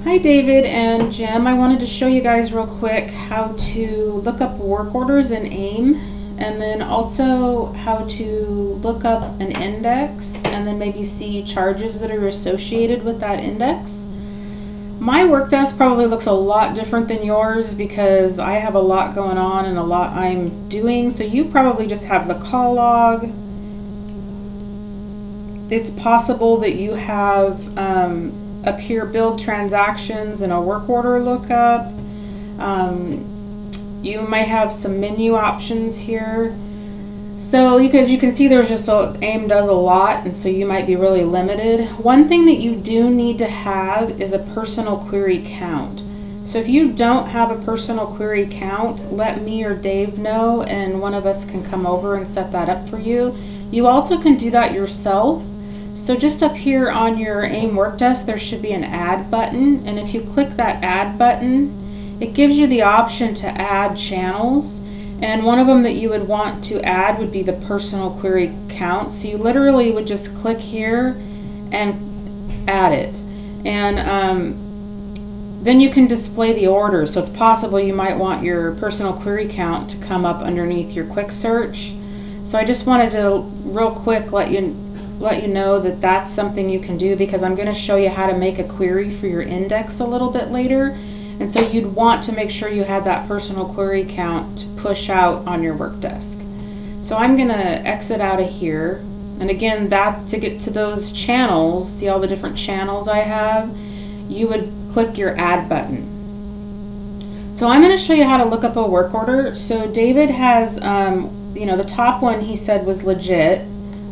Hi David and Jim, I wanted to show you guys real quick how to look up work orders in AiM, and then also how to look up an index and then maybe see charges that are associated with that index. My work desk probably looks a lot different than yours because I have a lot going on and a lot I'm doing, so you probably just have the call log. It's possible that you have up here build transactions and a work order lookup. You might have some menu options here. So because you can see there's just AiM does a lot, and so you might be really limited. One thing that you do need to have is a personal query count. So if you don't have a personal query count, let me or Dave know and one of us can come over and set that up for you. You also can do that yourself. So just up here on your AiM work desk there should be an add button, and if you click that add button it gives you the option to add channels, and one of them that you would want to add would be the personal query count. So you literally would just click here and add it, and then you can display the order. So it's possible you might want your personal query count to come up underneath your quick search. So I just wanted to real quick let you know that that's something you can do, because I'm going to show you how to make a query for your index a little bit later, and so you'd want to make sure you had that personal query count to push out on your work desk. So I'm going to exit out of here, and again, that to get to those channels, see all the different channels I have, you would click your add button. So I'm going to show you how to look up a work order. So David has, the top one he said was legit.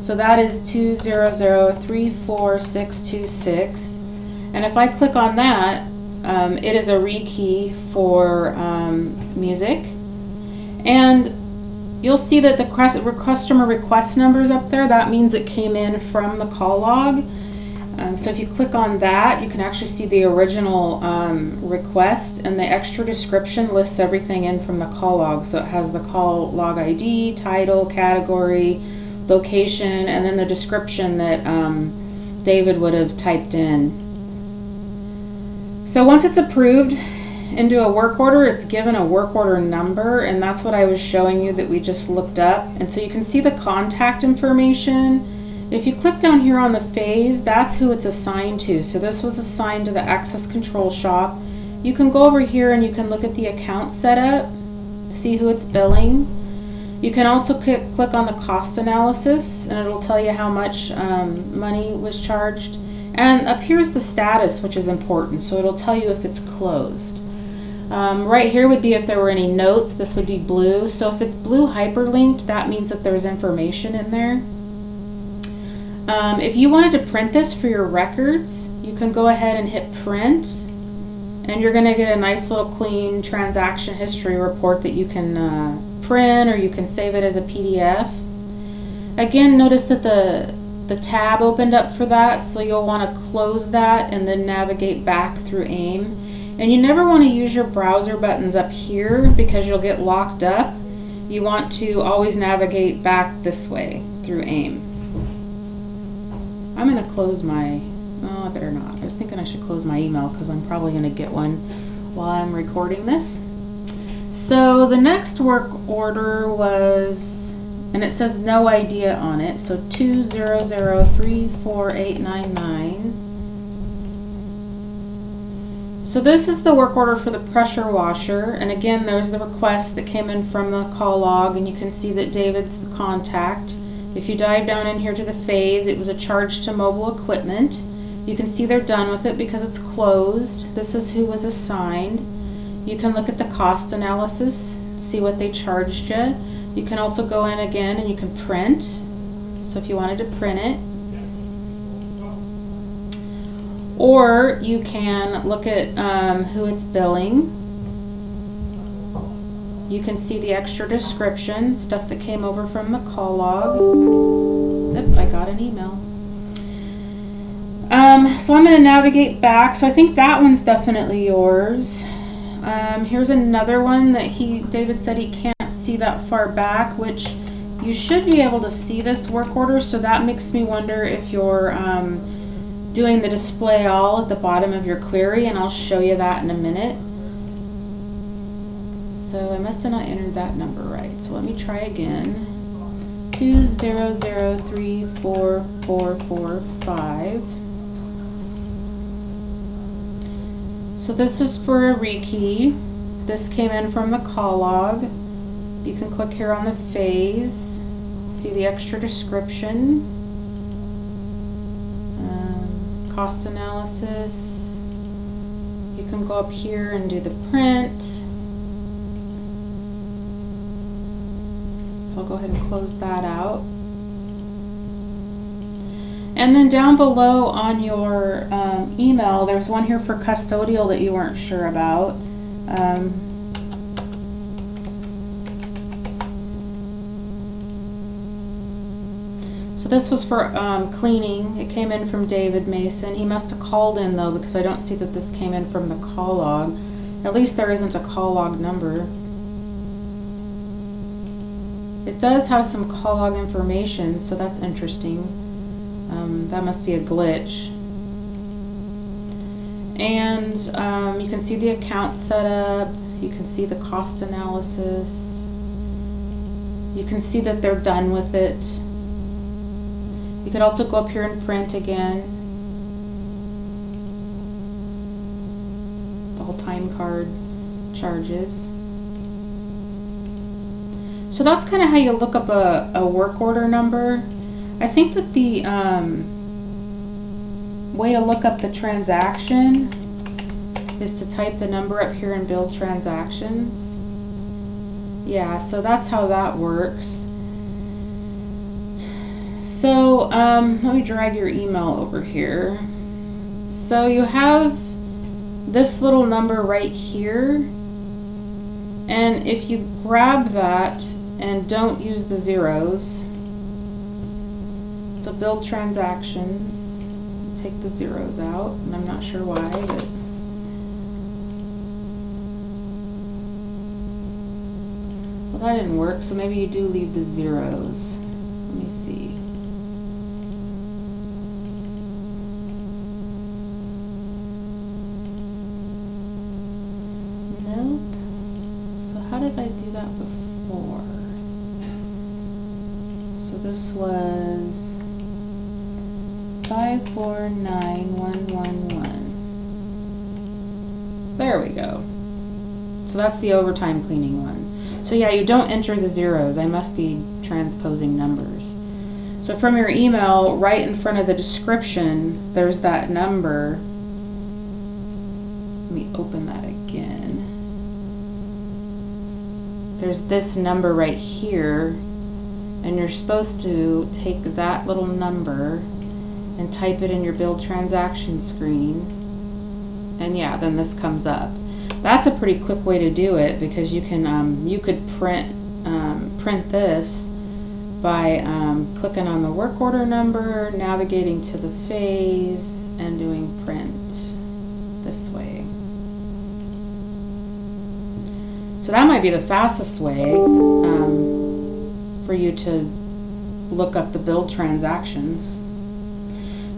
So that is 200-34626, and if I click on that, it is a rekey for music, and you'll see that the customer request number is up there. That means it came in from the call log. So if you click on that, you can actually see the original request, and the extra description lists everything in from the call log. So it has the call log ID, title, category, location, and then the description that David would have typed in. So once it's approved into a work order, it's given a work order number, and that's what I was showing you that we just looked up. And so you can see the contact information. If you click down here on the phase, that's who it's assigned to. So this was assigned to the access control shop. You can go over here and you can look at the account setup, see who it's billing. You can also click on the cost analysis, and it'll tell you how much money was charged. And up here is the status, which is important, so it'll tell you if it's closed. Right here would be if there were any notes. This would be blue. So if it's blue hyperlinked, that means that there's information in there. If you wanted to print this for your records, you can go ahead and hit print, and you're going to get a nice little clean transaction history report that you can print, or you can save it as a PDF. Again, notice that the tab opened up for that, so you'll want to close that and then navigate back through AiM. And you never want to use your browser buttons up here because you'll get locked up. You want to always navigate back this way through AiM. I'm going to close my, I better not. I was thinking I should close my email because I'm probably going to get one while I'm recording this. So the next work order was, and it says no idea on it, so 200-34899. So this is the work order for the pressure washer, and again there's the request that came in from the call log, and you can see that David's the contact. If you dive down in here to the phase, it was a charge to mobile equipment. You can see they're done with it because it's closed. This is who was assigned. You can look at the cost analysis, see what they charged you. You can also go in again and you can print. So if you wanted to print it. Or you can look at who it's billing. You can see the extra description, stuff that came over from the call log. Oops, I got an email. So I'm going to navigate back. So I think that one's definitely yours. Here's another one that David said he can't see that far back, which you should be able to see this work order, so that makes me wonder if you're doing the display all at the bottom of your query, and I'll show you that in a minute. So I must have not entered that number right. So let me try again. 200344445. So this is for a rekey. This came in from the call log. You can click here on the phase, see the extra description, cost analysis. You can go up here and do the print. So I'll go ahead and close that out. And then down below on your email, there's one here for custodial that you weren't sure about. So this was for cleaning. It came in from David Mason. He must have called in though, because I don't see that this came in from the call log. At least there isn't a call log number. It does have some call log information, so that's interesting. That must be a glitch. And you can see the account setup. You can see the cost analysis. You can see that they're done with it. You could also go up here and print again. The whole time card charges. So that's kind of how you look up a work order number. I think that the way to look up the transaction is to type the number up here and build transactions. Yeah, so that's how that works. So let me drag your email over here. So you have this little number right here, and if you grab that and don't use the zeros, so build transactions, take the zeros out, and I'm not sure why, but well, that didn't work, so maybe you do leave the zeros. Let me see. Nope. So how did I do that before? So this was 549111. There we go. So that's the overtime cleaning one. So yeah, you don't enter the zeros. I must be transposing numbers. So from your email, right in front of the description, there's that number. Let me open that again. There's this number right here, and you're supposed to take that little number and type it in your build transaction screen, and yeah, then this comes up. That's a pretty quick way to do it, because you can you could print this by clicking on the work order number, navigating to the phase, and doing print this way. So that might be the fastest way for you to look up the build transactions.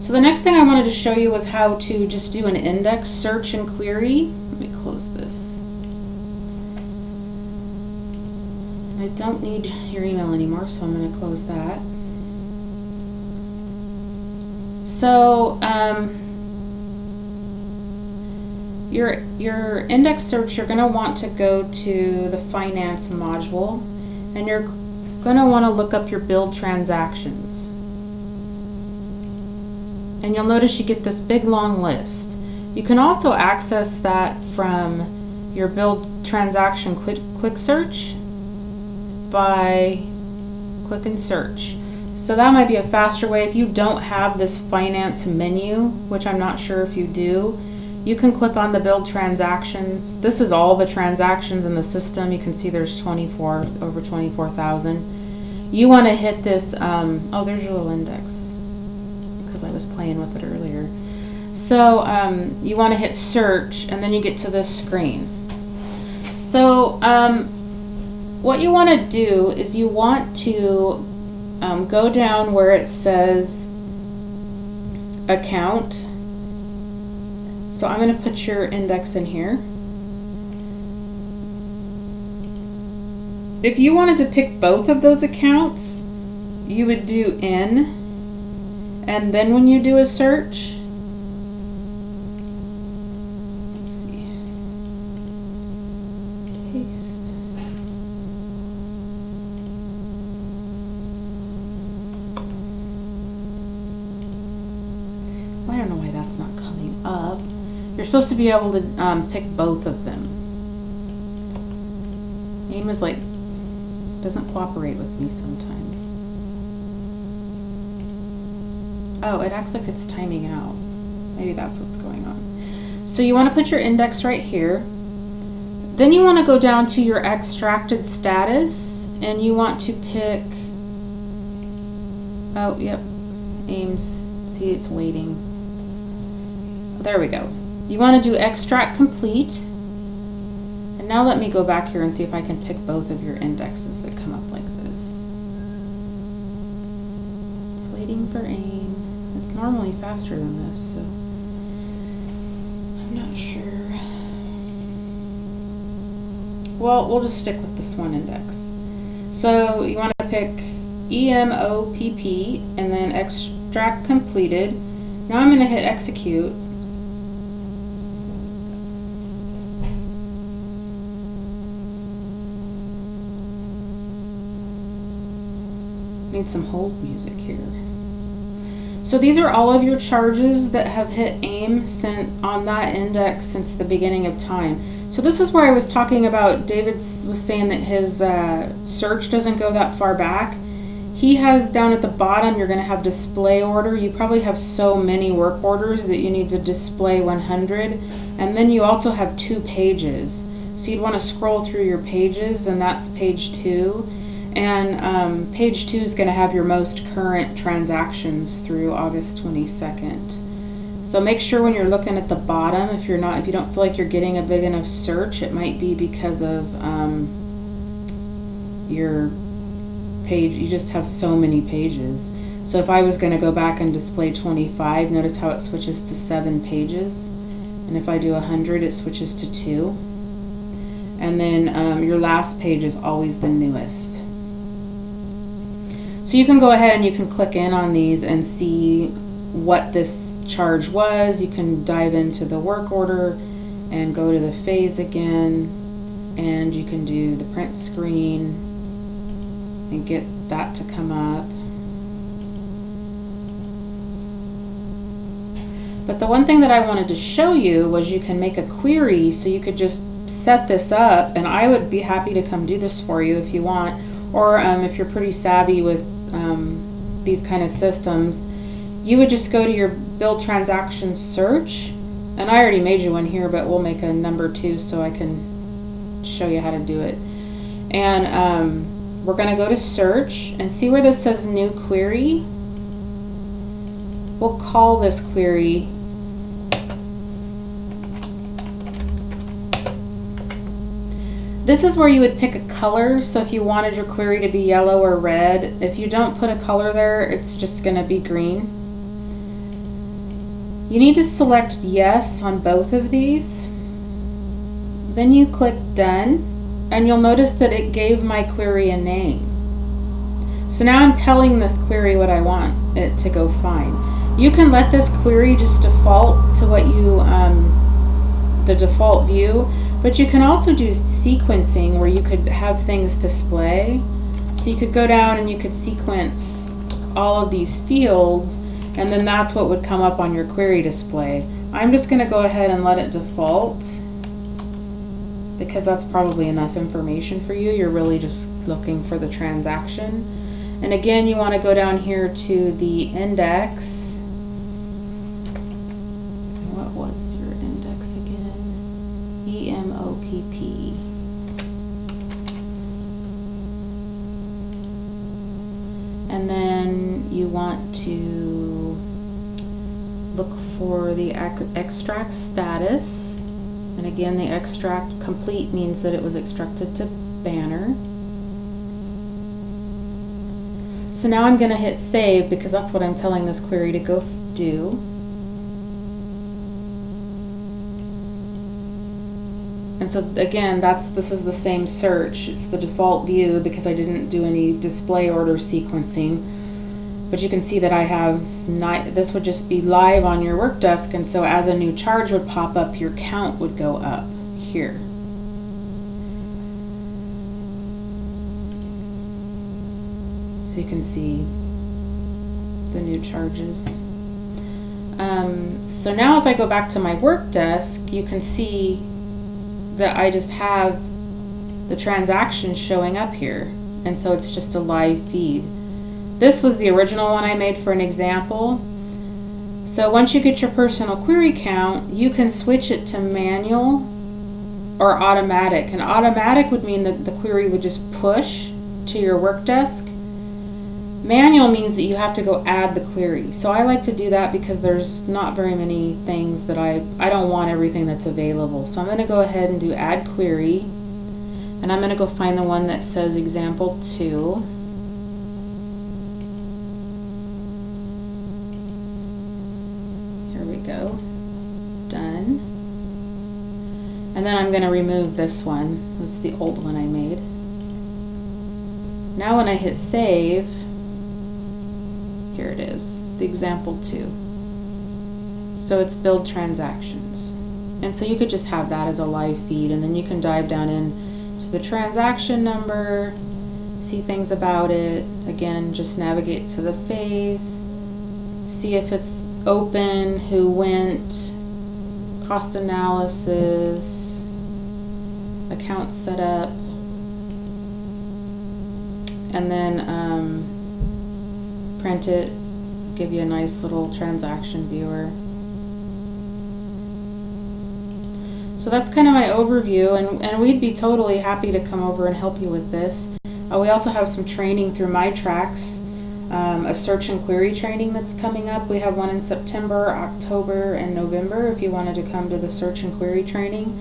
So the next thing I wanted to show you was how to just do an index search and query. Let me close this. I don't need your email anymore, so I'm going to close that. So your index search, you're going to want to go to the finance module, and you're going to want to look up your build transactions. And you'll notice you get this big long list. You can also access that from your build transaction quick search by clicking search. So that might be a faster way. If you don't have this finance menu, which I'm not sure if you do, you can click on the build transactions. This is all the transactions in the system. You can see there's over 24,000. You want to hit this, oh, there's your little index, because I was playing with it earlier. So you want to hit search, and then you get to this screen. So what you want to do is you want to go down where it says account, So I'm going to put your index in here. If you wanted to pick both of those accounts, you would do N, and then when you do a search, I don't know why that's not coming up. You're supposed to be able to pick both of them. AiM is like, doesn't cooperate with me sometimes. Oh, it acts like it's timing out. Maybe that's what's going on. So you want to put your index right here. Then you want to go down to your extracted status, and you want to pick, oh, yep, AiM's, see, it's waiting. There we go. You want to do extract complete. And now let me go back here and see if I can pick both of your indexes that come up like this. It's waiting for AiM. It's normally faster than this, so I'm not sure. Well, we'll just stick with this one index. So you want to pick EMOPP and then extract completed. Now I'm going to hit execute. Need some hold music here. So these are all of your charges that have hit AiM on that index since the beginning of time. So this is where I was talking about, David was saying that his search doesn't go that far back. He has down at the bottom, you're going to have display order. You probably have so many work orders that you need to display 100. And then you also have 2 pages. So you'd want to scroll through your pages, and that's page 2. And page 2 is going to have your most current transactions through August 22nd. So make sure when you're looking at the bottom, if you don't feel like you're getting a big enough search, it might be because of your page. You just have so many pages. So if I was going to go back and display 25, notice how it switches to 7 pages. And if I do 100, it switches to 2. And then your last page is always the newest. So you can go ahead and you can click in on these and see what this charge was. You can dive into the work order and go to the phase again, and you can do the print screen and get that to come up. But the one thing that I wanted to show you was you can make a query, so you could just set this up, and I would be happy to come do this for you if you want, or if you're pretty savvy with these kind of systems, you would just go to your build transaction search, and I already made you one here, but we'll make a number 2 so I can show you how to do it. And we're going to go to search and see where this says new query. We'll call this query This is where you would pick a color, so if you wanted your query to be yellow or red, if you don't put a color there, it's just going to be green. You need to select yes on both of these. Then you click done, and you'll notice that it gave my query a name. So now I'm telling this query what I want it to go find. You can let this query just default to what you, the default view, but you can also do sequencing where you could have things display. So you could go down and you could sequence all of these fields, and then that's what would come up on your query display. I'm just going to go ahead and let it default because that's probably enough information for you. You're really just looking for the transaction. And again, you want to go down here to the index. What was your index again? EMOPP. And then you want to look for the extract status. And again, the extract complete means that it was extracted to banner. So now I'm going to hit save because that's what I'm telling this query to go do. And so again, this is the same search. It's the default view because I didn't do any display order sequencing. But you can see that I have, this would just be live on your work desk, and so as a new charge would pop up, your count would go up here. So you can see the new charges. So now if I go back to my work desk, you can see that I just have the transactions showing up here, and so it's just a live feed. This was the original one I made for an example. So once you get your personal query count, you can switch it to manual or automatic. And automatic would mean that the query would just push to your work desk. Manual means that you have to go add the query. So I like to do that because there's not very many things that I don't want everything that's available. So I'm going to go ahead and do add query, and I'm going to go find the one that says example 2. Here we go. Done. And then I'm going to remove this one. That's the old one I made. Now when I hit save, here it is, the example 2. So it's build transactions. And so you could just have that as a live feed, and then you can dive down into the transaction number, see things about it. Again, just navigate to the phase, see if it's open, who went, cost analysis, account setup, and then print it, give you a nice little transaction viewer. So that's kind of my overview, and we'd be totally happy to come over and help you with this. We also have some training through MyTracks, a search and query training that's coming up. We have one in September, October, and November if you wanted to come to the search and query training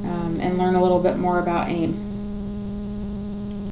and learn a little bit more about AiM.